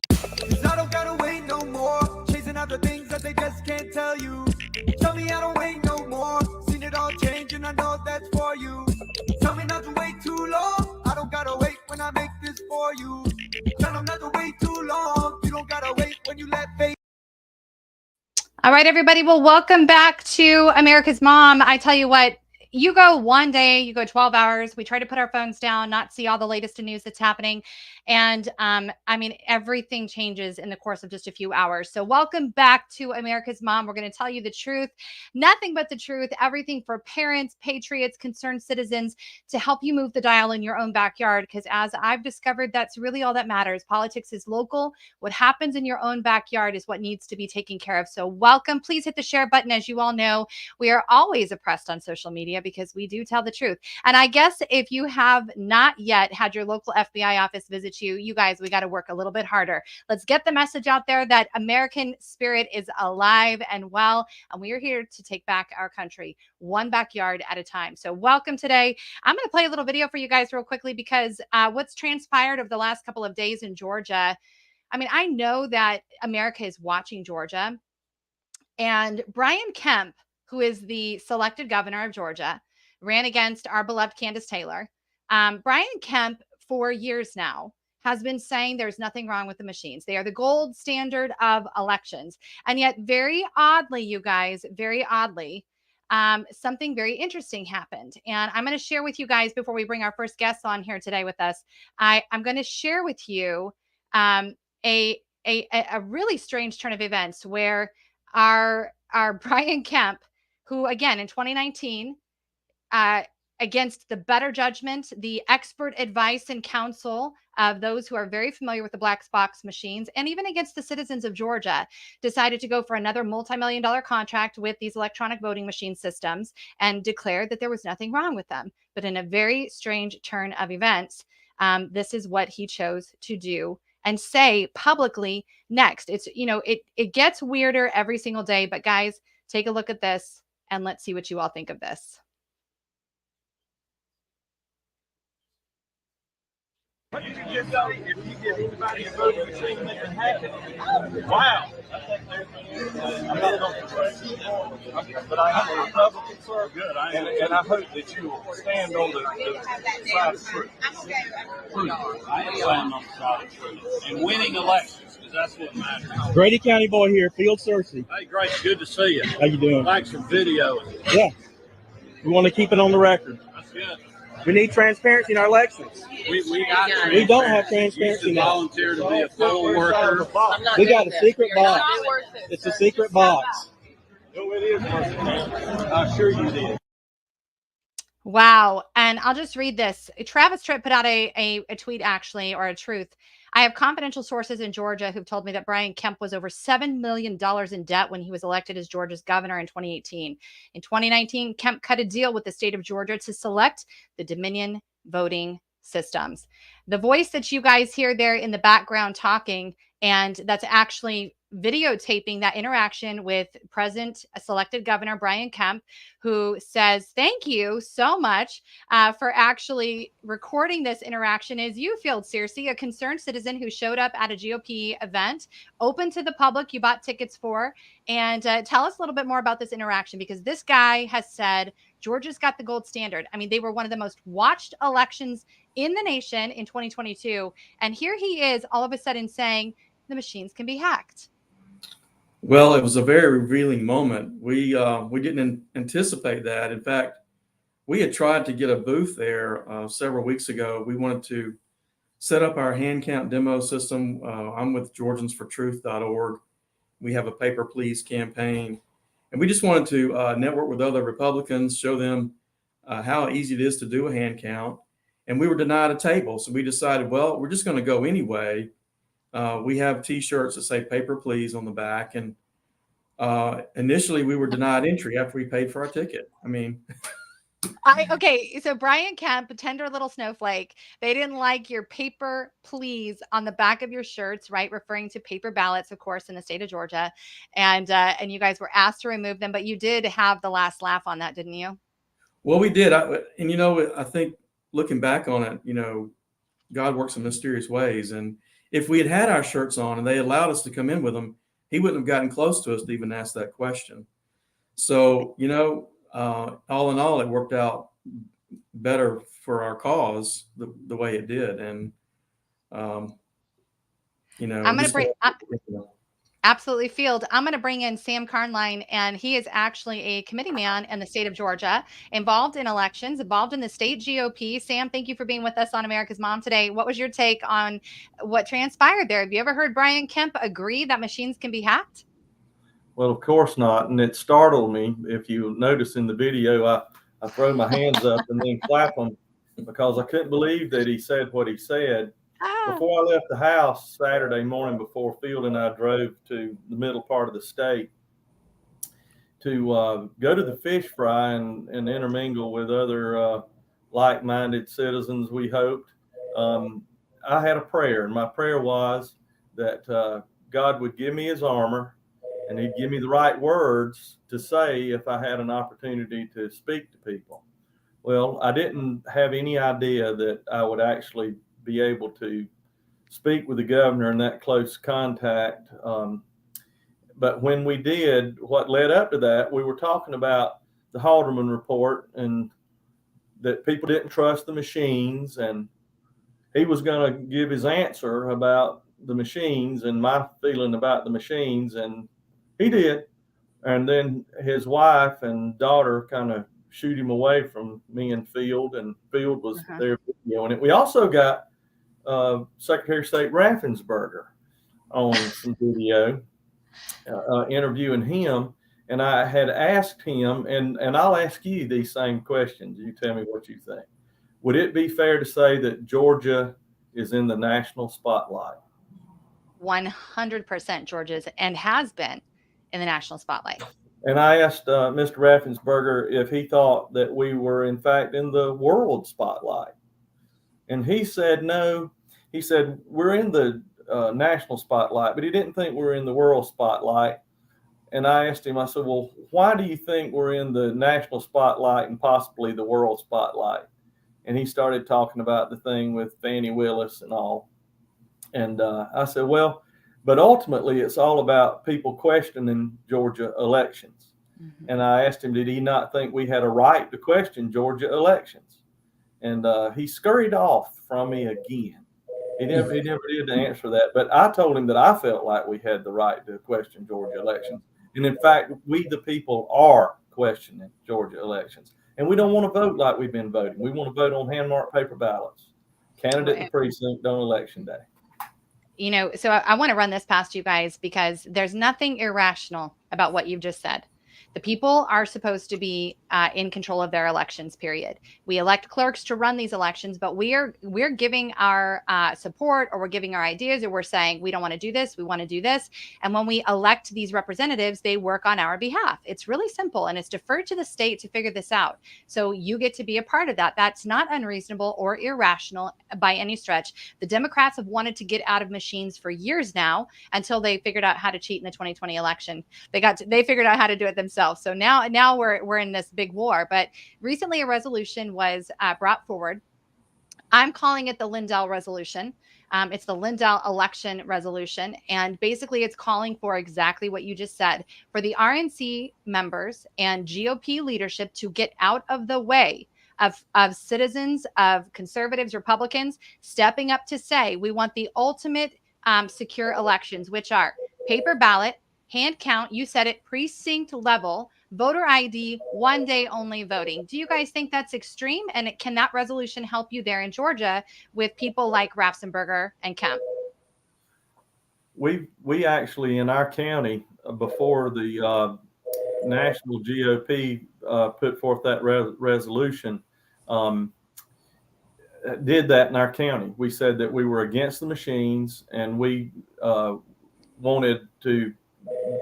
'Cause I don't gotta wait no more, chasing after things that they just can't tell you. Tell me I don't wait no more, seen it all change and I know that's for you. Tell me not to wait too long, I don't gotta wait when I make this for you. Tell them not to wait too long, you don't gotta wait when you let fate. All right, everybody. Well, welcome back to America's Mom. I tell you what, you go one day, you go 12 hours. We try to put our phones down, not see all the latest news that's happening. And I mean, everything changes in the course of just a few hours. So welcome back to America's Mom. We're going to tell you the truth, nothing but the truth, everything for parents, patriots, concerned citizens to help you move the dial in your own backyard. Because as I've discovered, that's really all that matters. Politics is local. What happens in your own backyard is what needs to be taken care of. So welcome. Please hit the share button. As you all know, we are always oppressed on social media because we do tell the truth. And I guess if you have not yet had your local FBI office visit you, you guys, we got to work a little bit harder. Let's get the message out there that American spirit is alive and well, and we are here to take back our country one backyard at a time. So welcome today. I'm going to play a little video for you guys real quickly because what's transpired over the last couple of days in Georgia. I mean, I know that America is watching Georgia, and Brian Kemp, who is the selected governor of Georgia, ran against our beloved Candace Taylor. Brian Kemp, for years now, has been saying there's nothing wrong with the machines. They are the gold standard of elections. And yet, very oddly, you guys, very oddly, something very interesting happened. And I'm going to share with you guys before we bring our first guests on here today with us. I'm going to share with you a really strange turn of events where our Brian Kemp, who again in 2019, against the better judgment, the expert advice and counsel of those who are very familiar with the black box machines, and even against the citizens of Georgia, decided to go for another multi-million-dollar contract with these electronic voting machine systems and declared that there was nothing wrong with them. But in a very strange turn of events, this is what he chose to do and say publicly next. It's, you know, it gets weirder every single day, but guys, take a look at this and let's see what you all think of this. You can just go if you give anybody a voting machine, they can hack it. Wow. I'm not on the but I am a Republican, sir. Good. And I hope that you will stand on the side of truth. I am standing on the side of truth and winning elections, because that's what matters. Grady County boy here, Field Cersei. Hey, Grace, good to see you. How you doing? Thanks for videoing. Yeah. We want to keep it on the record. That's good. We need transparency in our elections. We don't have transparency now. Volunteer to be a poll worker. We got a secret box. It's a secret box. No, it is. I'm sure you did. Wow. And I'll just read this. Travis Tritt put out a tweet, actually, or a truth. I have confidential sources in Georgia who've told me that Brian Kemp was over $7 million in debt when he was elected as Georgia's governor in 2018. In 2019, Kemp cut a deal with the state of Georgia to select the Dominion voting systems. The voice that you guys hear there in the background talking, and that's actually videotaping that interaction with present selected governor Brian Kemp, who says, thank you so much for actually recording this interaction, is you, Field Cersei, a concerned citizen who showed up at a GOP event open to the public you bought tickets for. And tell us a little bit more about this interaction, because this guy has said Georgia's got the gold standard. I mean, they were one of the most watched elections in the nation in 2022. And here he is all of a sudden saying the machines can be hacked. Well, it was a very revealing moment. We didn't anticipate that. In fact, we had tried to get a booth there several weeks ago. We wanted to set up our hand count demo system. I'm with GeorgiansForTruth.org. We have a Paper Please campaign, and we just wanted to network with other Republicans, show them how easy it is to do a hand count. And we were denied a table, so we decided, well, we're just going to go anyway. We have T-shirts that say "Paper Please" on the back, and initially we were denied entry after we paid for our ticket. I mean, okay, so Brian Kemp, tender little snowflake, they didn't like your "Paper Please" on the back of your shirts, right? Referring to paper ballots, of course, in the state of Georgia, and you guys were asked to remove them, but you did have the last laugh on that, didn't you? well, we did, and I think looking back on it, God works in mysterious ways. And if we had had our shirts on and they allowed us to come in with them, he wouldn't have gotten close to us to even ask that question. So, all in all, it worked out better for our cause the way it did. And, I'm going to just, bring absolutely field. I'm going to bring in Sam Carnline, and he is actually a committee man in the state of Georgia, involved in elections, involved in the state GOP. Sam, thank you for being with us on America's Mom today. What was your take on what transpired there? Have you ever heard Brian Kemp agree that machines can be hacked? Well, of course not. And it startled me. If you notice in the video, I throw my hands up and then clap them because I couldn't believe that he said what he said. Before I left the house Saturday morning, before Field and I drove to the middle part of the state to go to the fish fry and intermingle with other like-minded citizens, we hoped, I had a prayer. And my prayer was that God would give me his armor and he'd give me the right words to say if I had an opportunity to speak to people. Well, I didn't have any idea that I would actually be able to speak with the governor in that close contact. But when we did, what led up to that, we were talking about the Halderman report and that people didn't trust the machines. And he was going to give his answer about the machines and my feeling about the machines. And he did. And then his wife and daughter kind of shoot him away from me and Field was there videoing it. We also got Secretary of State Raffensperger on some video interviewing him. And I had asked him, and I'll ask you these same questions. You tell me what you think. Would it be fair to say that Georgia is in the national spotlight? 100% Georgia's and has been in the national spotlight. And I asked Mr. Raffensperger if he thought that we were, in fact, in the world spotlight. And he said no. He said we're in the national spotlight, but he didn't think we were in the world spotlight. And I asked him, I said, well, why do you think we're in the national spotlight and possibly the world spotlight? And he started talking about the thing with Fannie Willis and all. And I said, well, but ultimately it's all about people questioning Georgia elections. Mm-hmm. And I asked him, did he not think we had a right to question Georgia elections? And he scurried off from me again. He never did answer that. But I told him that I felt like we had the right to question Georgia elections. And in fact, we, the people, are questioning Georgia elections. And we don't want to vote like we've been voting. We want to vote on hand-marked paper ballots. Candidate and precinct on election day. So I want to run this past you guys because there's nothing irrational about what you've just said. The people are supposed to be in control of their elections, period. We elect clerks to run these elections, but we're giving our support, or we're giving our ideas, or we're saying we don't want to do this, we want to do this. And when we elect these representatives, they work on our behalf. It's really simple, and it's deferred to the state to figure this out. So you get to be a part of that. That's not unreasonable or irrational by any stretch. The Democrats have wanted to get out of machines for years now until they figured out how to cheat in the 2020 election. They figured out how to do it themselves. So now we're in this big war. But recently a resolution was brought forward. I'm calling it the Lindell resolution. It's the Lindell election resolution. And basically it's calling for exactly what you just said, for the RNC members and GOP leadership to get out of the way of citizens, of conservatives, Republicans, stepping up to say, we want the ultimate secure elections, which are paper ballot, hand count, you said it, precinct level, voter ID, one day only voting. Do you guys think that's extreme? And can that resolution help you there in Georgia with people like Raffensperger and Kemp? We actually in our county, before the national GOP put forth that resolution, did that in our county. We said that we were against the machines and we wanted to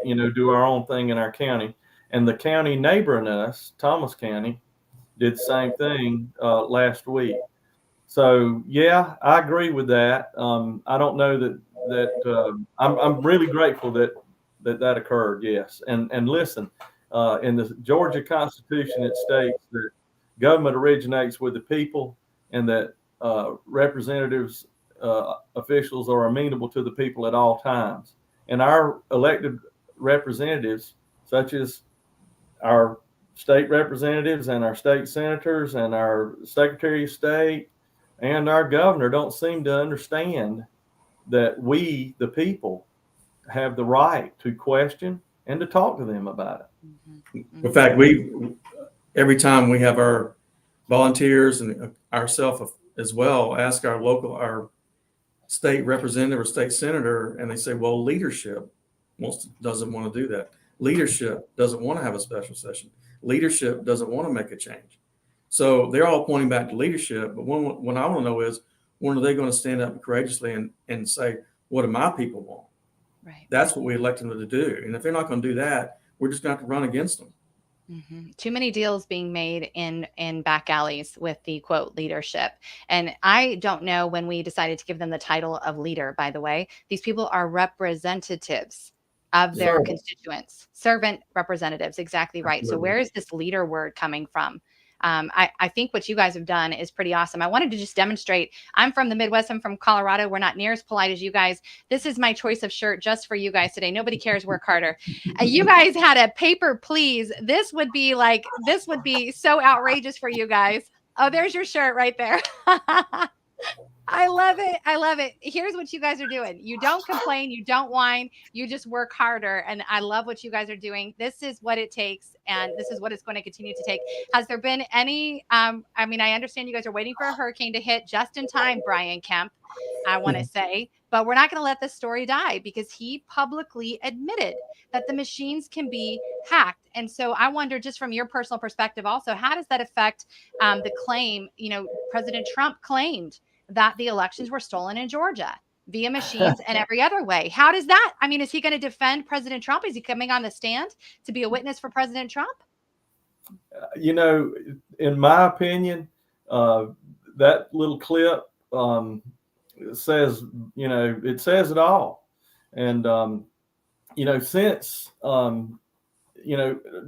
do our own thing in our county. And the county neighboring us, Thomas County, did the same thing last week. So yeah, I agree with that. I don't know that I'm really grateful that occurred. Yes, and listen, in the Georgia Constitution, it states that government originates with the people, and that representatives, officials are amenable to the people at all times. And our elected representatives, such as our state representatives and our state senators and our secretary of state and our governor, don't seem to understand that we, the people, have the right to question and to talk to them about it. Mm-hmm. In fact, we every time we have our volunteers and ourselves as well ask our state representative or state senator, and they say, well, leadership doesn't want to do that. Leadership doesn't want to have a special session. Leadership doesn't want to make a change. So they're all pointing back to leadership. But what I want to know is, when are they going to stand up courageously and say, what do my people want? Right. That's what we elect them to do. And if they're not going to do that, we're just going to have to run against them. Mm-hmm. Too many deals being made in back alleys with the quote leadership. And I don't know when we decided to give them the title of leader, by the way. These people are representatives of their constituents, servant representatives. Exactly right. So where is this leader word coming from? I think what you guys have done is pretty awesome. I wanted to just demonstrate. I'm from the Midwest. I'm from Colorado. We're not near as polite as you guys. This is my choice of shirt just for you guys today. Nobody cares. Work harder. You guys had a paper, please. This would be so outrageous for you guys. Oh, there's your shirt right there. I love it. I love it. Here's what you guys are doing. You don't complain. You don't whine. You just work harder. And I love what you guys are doing. This is what it takes. And this is what it's going to continue to take. Has there been any, I understand you guys are waiting for a hurricane to hit just in time, Brian Kemp, I want to say, but we're not going to let this story die because he publicly admitted that the machines can be hacked. And so I wonder, just from your personal perspective also, how does that affect the claim, President Trump claimed that the elections were stolen in Georgia via machines and every other way. How does that? Is he going to defend President Trump? Is he coming on the stand to be a witness for President Trump? In my opinion, that little clip says, it says it all. And, since,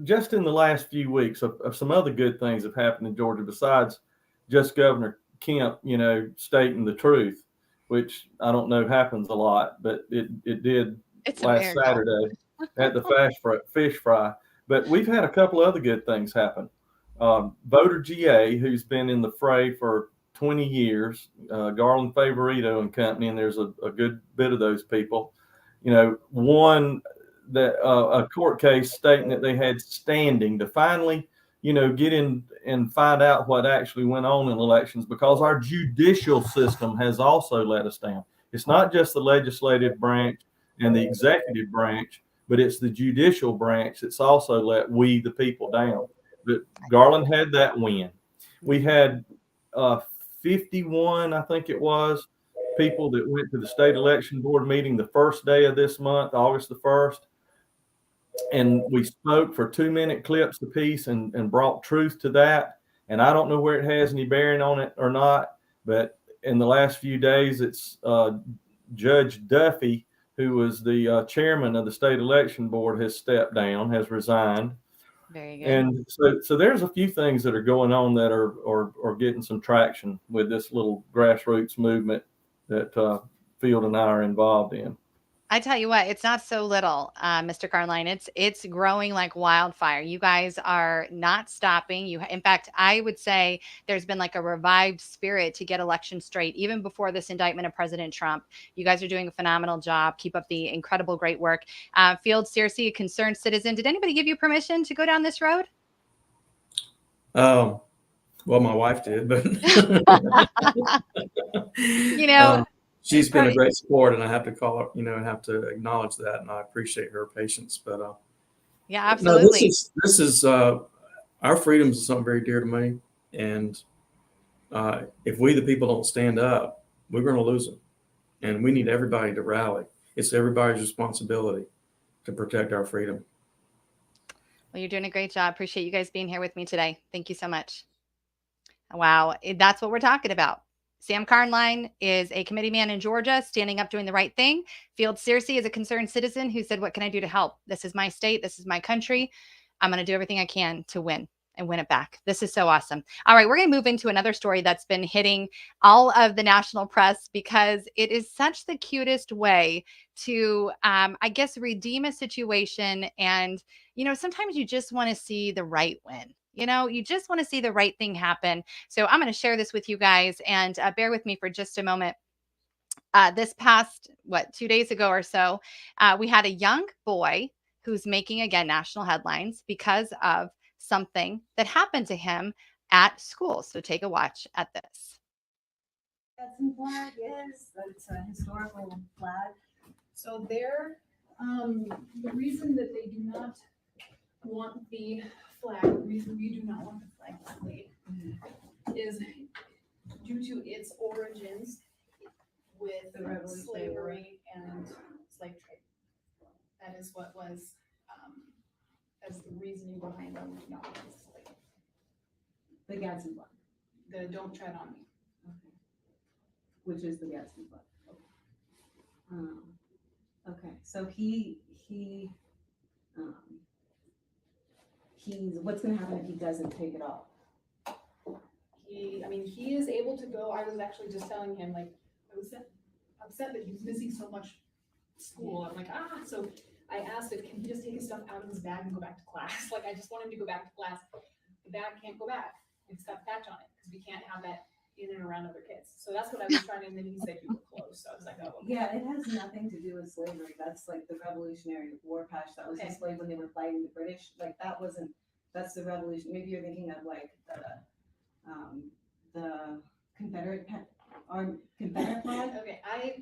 just in the last few weeks of some other good things have happened in Georgia besides just Governor Kemp, stating the truth, which I don't know happens a lot, but it did last Saturday at the fish fry. But we've had a couple other good things happen. Voter GA, who's been in the fray for 20 years, Garland Favorito and company, and there's a good bit of those people, won a court case stating that they had standing to finally get in and find out what actually went on in elections, because our judicial system has also let us down. It's not just the legislative branch and the executive branch, but it's the judicial branch that's also let we, the people, down. But Garland had that win. We had 51, I think it was, people that went to the state election board meeting the first day of this month, August the 1st. And we spoke for 2-minute clips apiece and brought truth to that. And I don't know where it has any bearing on it or not, but in the last few days, it's Judge Duffy, who was the chairman of the state election board, has stepped down, has resigned. Very good. And so there's a few things that are going on that are getting some traction with this little grassroots movement that Field and I are involved in. I tell you what, it's not so little, Mr. Carline. It's growing like wildfire. You guys are not stopping. In fact, I would say there's been like a revived spirit to get elections straight, even before this indictment of President Trump. You guys are doing a phenomenal job. Keep up the incredible, great work. Field Searcy, a concerned citizen. Did anybody give you permission to go down this road? Well, my wife did, but she's been a great sport, and I have to call her, have to acknowledge that, and I appreciate her patience. But yeah, absolutely. No, this is our freedoms is something very dear to me, and if we the people don't stand up, we're going to lose them, and we need everybody to rally. It's everybody's responsibility to protect our freedom. Well, you're doing a great job. Appreciate you guys being here with me today. Thank you so much. Wow, that's what we're talking about. Sam Carline is a committee man in Georgia, standing up, doing the right thing. Field Searcy is a concerned citizen who said, what can I do to help? This is my state. This is my country. I'm going to do everything I can to win. and win it back. This is so awesome. All right, we're going to move into another story that's been hitting all of the national press because it is such the cutest way to, I guess, redeem a situation. And, sometimes you just want to see the right win. You just want to see the right thing happen. So I'm going to share this with you guys, and bear with me for just a moment. This past, 2 days ago or so, we had a young boy who's making, again, national headlines because of something that happened to him at school. So take a watch at this. Gadsden flag is, it's a historical flag. So the reason that they do not want the flag, the reason we do not want the flag displayed is due to its origins with slavery and slave trade. That is what was, as the reasoning behind them not wanting to display it. The Gadsden flag. The "Don't Tread on Me." Okay. Which is the Gadsden flag. Okay, so he's what's going to happen if he doesn't take it off? He is able to go. I was actually just telling him, like, I was upset that he was missing so much school. I'm like, so I asked if can he just take his stuff out of his bag and go back to class? Like, I just want him to go back to class. The bag can't go back. It's got a patch on it because we can't have that in and around other kids. So that's what I was trying to, and then he said you were close. So I was like, oh, okay. Yeah, it has nothing to do with slavery. That's like the Revolutionary War patch that was displayed when they were fighting the British. Like that's the revolution. Maybe you're thinking of like the Confederate flag. Okay, I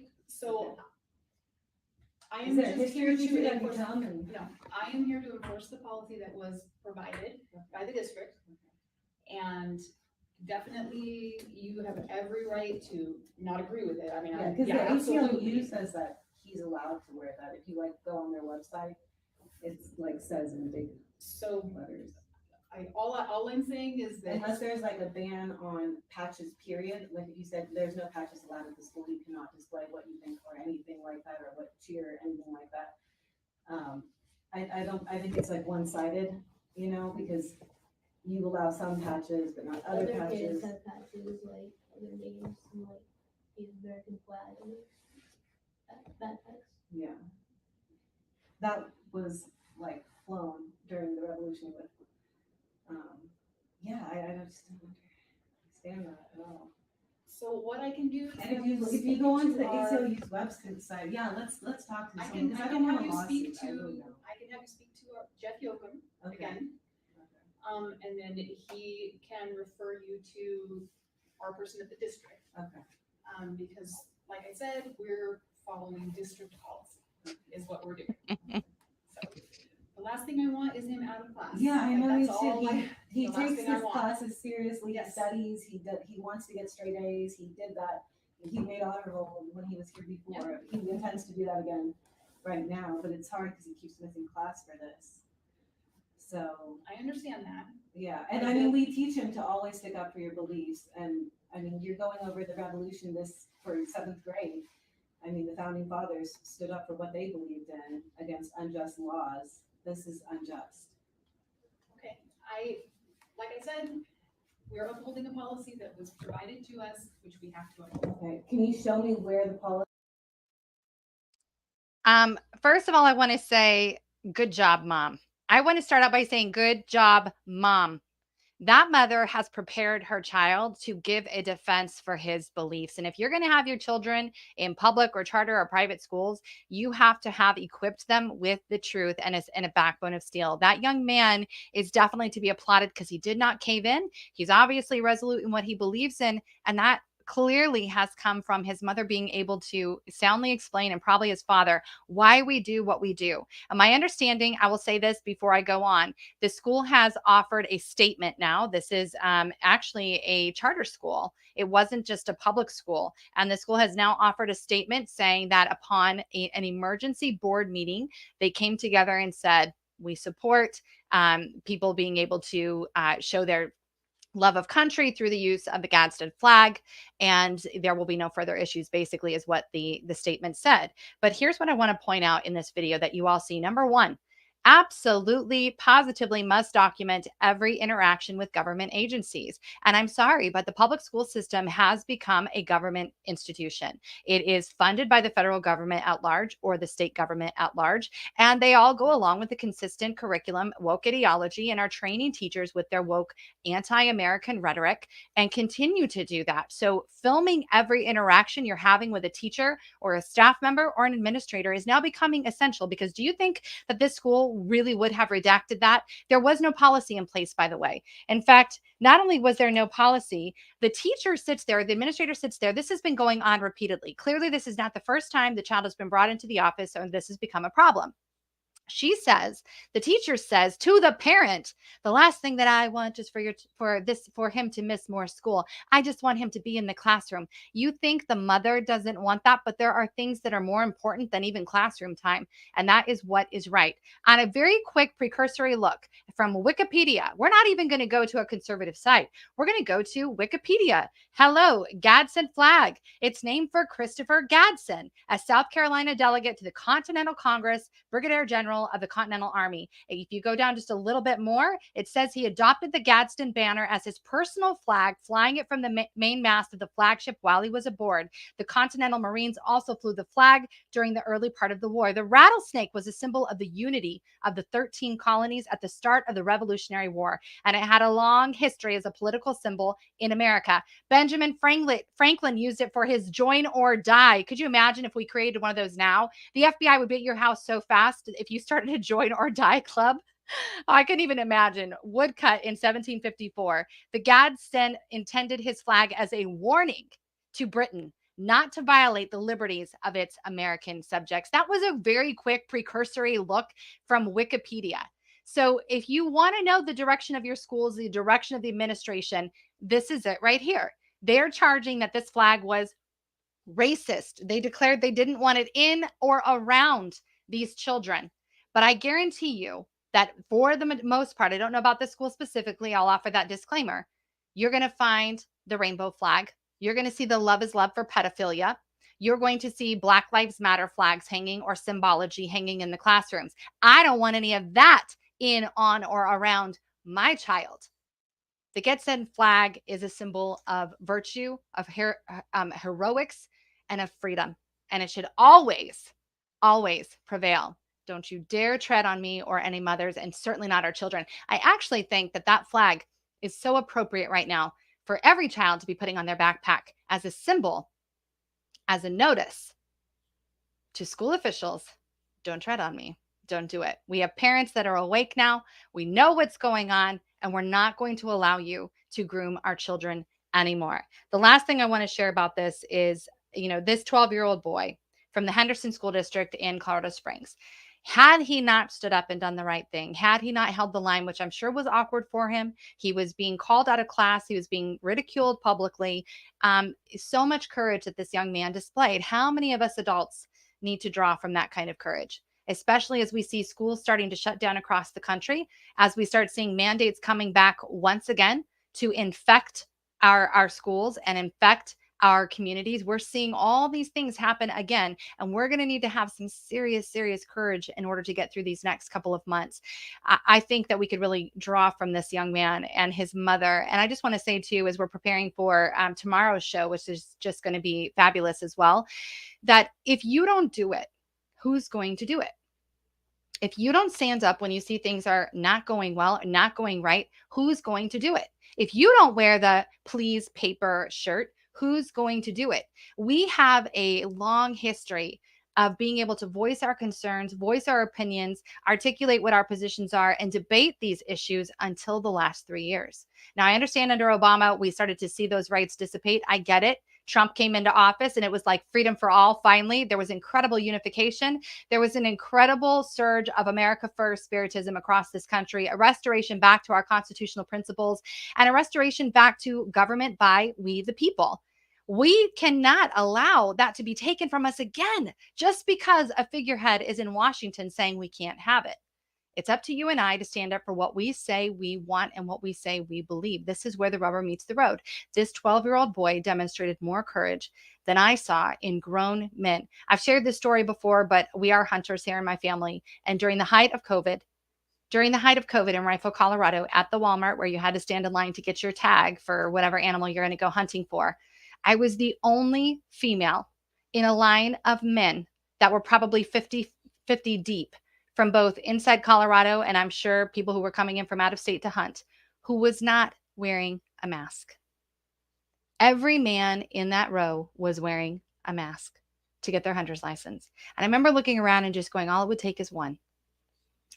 Is am there just history here teacher to that you enforce. come and No, I am here to enforce the policy that was provided by the district. And definitely you have every right to not agree with it. I mean, because the absolutely. ACLU says that he's allowed to wear that. If you like go on their website, it's like says in big So letters. all I'm saying is that Unless there's like a ban on patches, period, like if you said there's no patches allowed at the school, you cannot display what you think or anything like that, or what cheer or anything like that. I think it's like one-sided, because you allow some patches, but not other patches. Kids have patches like other names and like the American flag and backpacks. Yeah. That was like flown during the revolution with, I just don't understand that at all. so what I can do is And if you go onto the ACLU's website, let's talk to I someone, can because I don't want have a you lawsuit. speak I really to don't. Jeff Yoakum Okay. again. And then he can refer you to our person at the district. Okay. Because like I said, we're following district policy is what we're doing. So the last thing I want is him out of class. Yeah, I know. That's all He the last takes thing I his want. classes seriously. Yes. He studies. He wants to get straight A's. He did that. He made honor roll when he was here before. He intends to do that again right now, but it's hard because he keeps missing class for this. So I understand that. yeah, and I mean, we teach him to always stick up for your beliefs. And I mean, you're going over the revolution for 7th grade. I mean, the founding fathers stood up for what they believed in against unjust laws. This is unjust. Okay, like I said, we're upholding a policy that was provided to us, which we have to uphold. Okay, can you show me where the policy? First of all, I want to say good job, Mom. I want to start out by saying good job, Mom. That mother has prepared her child to give a defense for his beliefs. And if you're going to have your children in public or charter or private schools, you have to have equipped them with the truth and a backbone of steel. That young man is definitely to be applauded because he did not cave in. He's obviously resolute in what he believes in. And that clearly has come from his mother being able to soundly explain, and probably his father, why we do what we do. And my understanding, I will say this before I go on, the school has offered a statement now. This is actually a charter school. It wasn't just a public school. And the school has now offered a statement saying that upon an emergency board meeting, they came together and said, we support people being able to show their love of country through the use of the Gadsden flag, and there will be no further issues, basically, is what the statement said. But here's what I want to point out in this video that you all see. Number one, absolutely, positively must document every interaction with government agencies. And I'm sorry, but the public school system has become a government institution. It is funded by the federal government at large or the state government at large, and they all go along with the consistent curriculum, woke ideology, and are training teachers with their woke anti-American rhetoric and continue to do that. So filming every interaction you're having with a teacher or a staff member or an administrator is now becoming essential, because do you think that this school really would have redacted that? There was no policy in place, by the way. In fact, not only was there no policy, the teacher sits there, the administrator sits there. This has been going on repeatedly. Clearly, this is not the first time the child has been brought into the office, or this has become a problem. She says, the teacher says to the parent, the last thing that I want is for him to miss more school. I just want him to be in the classroom. You think the mother doesn't want that, but there are things that are more important than even classroom time, and that is what is right. On a very quick precursory look from Wikipedia, we're not even going to go to a conservative site. We're going to go to Wikipedia. Hello, Gadsden flag. It's named for Christopher Gadsden, a South Carolina delegate to the Continental Congress, Brigadier General of the Continental Army. If you go down just a little bit more, it says he adopted the Gadsden banner as his personal flag, flying it from the main mast of the flagship while he was aboard. The Continental Marines also flew the flag during the early part of the war. The rattlesnake was a symbol of the unity of the 13 colonies at the start of the Revolutionary War, and it had a long history as a political symbol in America. Benjamin Franklin used it for his join or die. Could you imagine if we created one of those now? The FBI would be at your house so fast if you started a join or die club. I can even imagine. Woodcut in 1754. The Gadsden intended his flag as a warning to Britain not to violate the liberties of its American subjects. That was a very quick precursory look from Wikipedia. So if you want to know the direction of your schools, the direction of the administration, this is it right here. They're charging that this flag was racist. They declared they didn't want it in or around these children. But I guarantee you that for the most part, I don't know about this school specifically, I'll offer that disclaimer. You're going to find the rainbow flag. You're going to see the love is love for pedophilia. You're going to see Black Lives Matter flags hanging or symbology hanging in the classrooms. I don't want any of that in, on, or around my child. The Gadsden flag is a symbol of virtue, of heroics, and of freedom. And it should always, always prevail. Don't you dare tread on me or any mothers, and certainly not our children. I actually think that that flag is so appropriate right now for every child to be putting on their backpack as a symbol, as a notice to school officials. Don't tread on me. Don't do it. We have parents that are awake now. We know what's going on, and we're not going to allow you to groom our children anymore. The last thing I want to share about this is, this 12-year-old boy from the Henderson School District in Colorado Springs. Had he not stood up and done the right thing, had he not held the line, which I'm sure was awkward for him, he was being called out of class, he was being ridiculed publicly. So much courage that this young man displayed. How many of us adults need to draw from that kind of courage? Especially as we see schools starting to shut down across the country, as we start seeing mandates coming back once again to infect our schools and infect our communities. We're seeing all these things happen again, and we're going to need to have some serious, serious courage in order to get through these next couple of months. I think that we could really draw from this young man and his mother. And I just want to say too, as we're preparing for tomorrow's show, which is just going to be fabulous as well, that if you don't do it, who's going to do it? If you don't stand up when you see things are not going well, not going right, who's going to do it? If you don't wear the please paper shirt, who's going to do it? We have a long history of being able to voice our concerns, voice our opinions, articulate what our positions are, and debate these issues until the last 3 years. Now, I understand under Obama, we started to see those rights dissipate. I get it. Trump came into office and it was like freedom for all. Finally, there was incredible unification. There was an incredible surge of America First spiritism across this country, a restoration back to our constitutional principles, and a restoration back to government by we the people. We cannot allow that to be taken from us again just because a figurehead is in Washington saying we can't have it. It's up to you and I to stand up for what we say we want and what we say we believe. This is where the rubber meets the road. This 12-year-old boy demonstrated more courage than I saw in grown men. I've shared this story before, but we are hunters here in my family. And during the height of COVID, during the height of COVID in Rifle, Colorado, at the Walmart where you had to stand in line to get your tag for whatever animal you're going to go hunting for. I was the only female in a line of men that were probably 50 deep from both inside Colorado and I'm sure people who were coming in from out of state to hunt, who was not wearing a mask. Every man in that row was wearing a mask to get their hunter's license. And I remember looking around and just going, all it would take is one.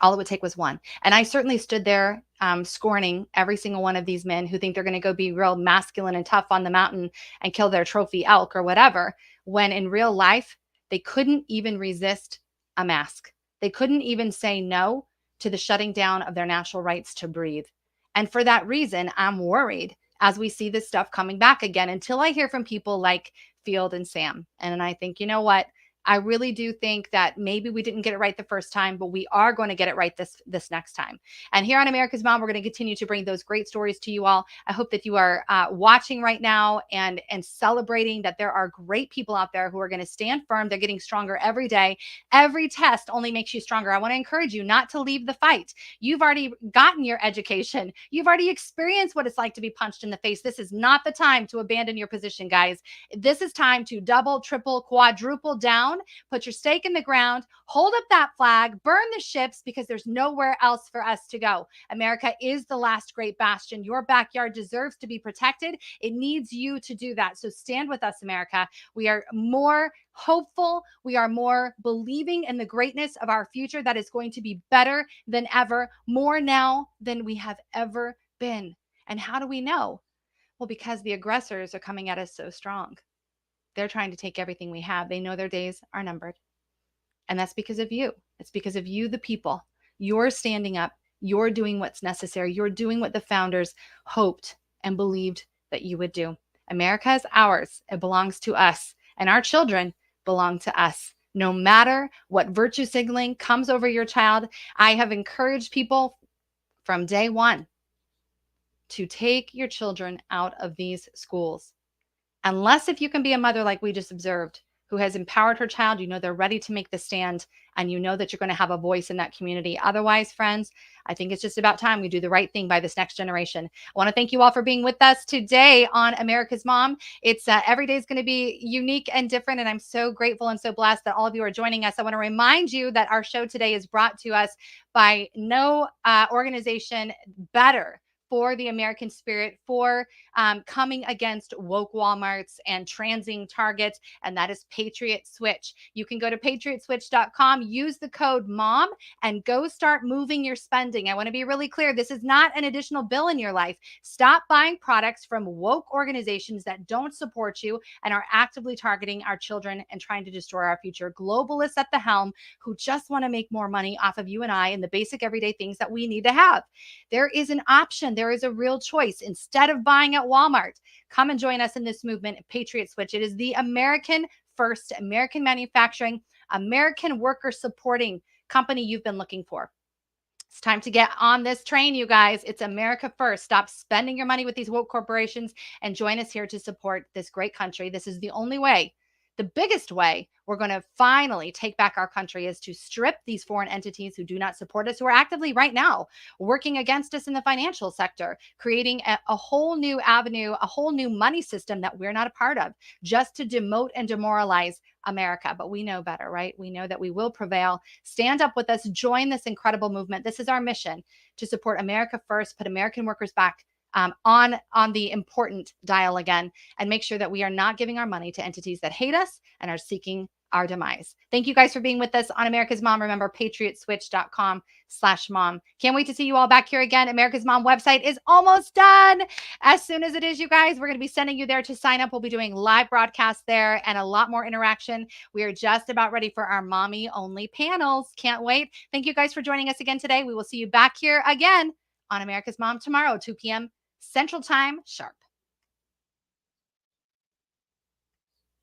All it would take was one. And I certainly stood there scorning every single one of these men who think they're going to go be real masculine and tough on the mountain and kill their trophy elk or whatever, when in real life, they couldn't even resist a mask. They couldn't even say no to the shutting down of their natural rights to breathe. And for that reason, I'm worried as we see this stuff coming back again until I hear from people like Field and Sam. And I think, you know what? I really do think that maybe we didn't get it right the first time, but we are going to get it right this next time. And here on America's Mom, we're going to continue to bring those great stories to you all. I hope that you are watching right now and celebrating that there are great people out there who are going to stand firm. They're getting stronger every day. Every test only makes you stronger. I want to encourage you not to leave the fight. You've already gotten your education. You've already experienced what it's like to be punched in the face. This is not the time to abandon your position, guys. This is time to double, triple, quadruple down. Put your stake in the ground, hold up that flag, burn the ships, because there's nowhere else for us to go. America is the last great bastion. Your backyard deserves to be protected. It needs you to do that. So stand with us, America. We are more hopeful. We are more believing in the greatness of our future that is going to be better than ever, more now than we have ever been. And how do we know? Well, because the aggressors are coming at us so strong. They're trying to take everything we have. They know their days are numbered. And that's because of you. It's because of you, the people. You're standing up. You're doing what's necessary. You're doing what the founders hoped and believed that you would do. America is ours. It belongs to us. And our children belong to us. No matter what virtue signaling comes over your child, I have encouraged people from day one to take your children out of these schools. Unless if you can be a mother like we just observed, who has empowered her child, you know they're ready to make the stand, and you know that you're going to have a voice in that community. Otherwise, friends, I think it's just about time we do the right thing by this next generation. I want to thank you all for being with us today on America's Mom. It's every day is going to be unique and different, and I'm so grateful and so blessed that all of you are joining us. I want to remind you that our show today is brought to us by no organization better for the American spirit, for coming against woke Walmarts and transing Targets, and that is Patriot Switch. You can go to patriotswitch.com, use the code MOM, and go start moving your spending. I want to be really clear. This is not an additional bill in your life. Stop buying products from woke organizations that don't support you and are actively targeting our children and trying to destroy our future. Globalists at the helm who just want to make more money off of you and I and the basic everyday things that we need to have. There is an option. There is a real choice. Instead of buying at Walmart, come and join us in this movement, Patriot Switch. It is the American first, American manufacturing, American worker supporting company you've been looking for. It's time to get on this train, you guys. It's America first. Stop spending your money with these woke corporations and join us here to support this great country. This is the only way. The biggest way we're going to finally take back our country is to strip these foreign entities who do not support us, who are actively right now working against us in the financial sector, creating a whole new avenue, a whole new money system that we're not a part of, just to demote and demoralize America. But we know better, right? We know that we will prevail. Stand up with us. Join this incredible movement. This is our mission, to support America first, put American workers back on the important dial again, and make sure that we are not giving our money to entities that hate us and are seeking our demise. Thank you guys for being with us on America's Mom. Remember, patriotswitch.com/mom. Can't wait to see you all back here again. America's Mom website is almost done. As soon as it is, you guys, we're going to be sending you there to sign up. We'll be doing live broadcasts there and a lot more interaction. We are just about ready for our mommy only panels. Can't wait. Thank you guys for joining us again today. We will see you back here again on America's Mom tomorrow, 2 p.m. Central Time sharp.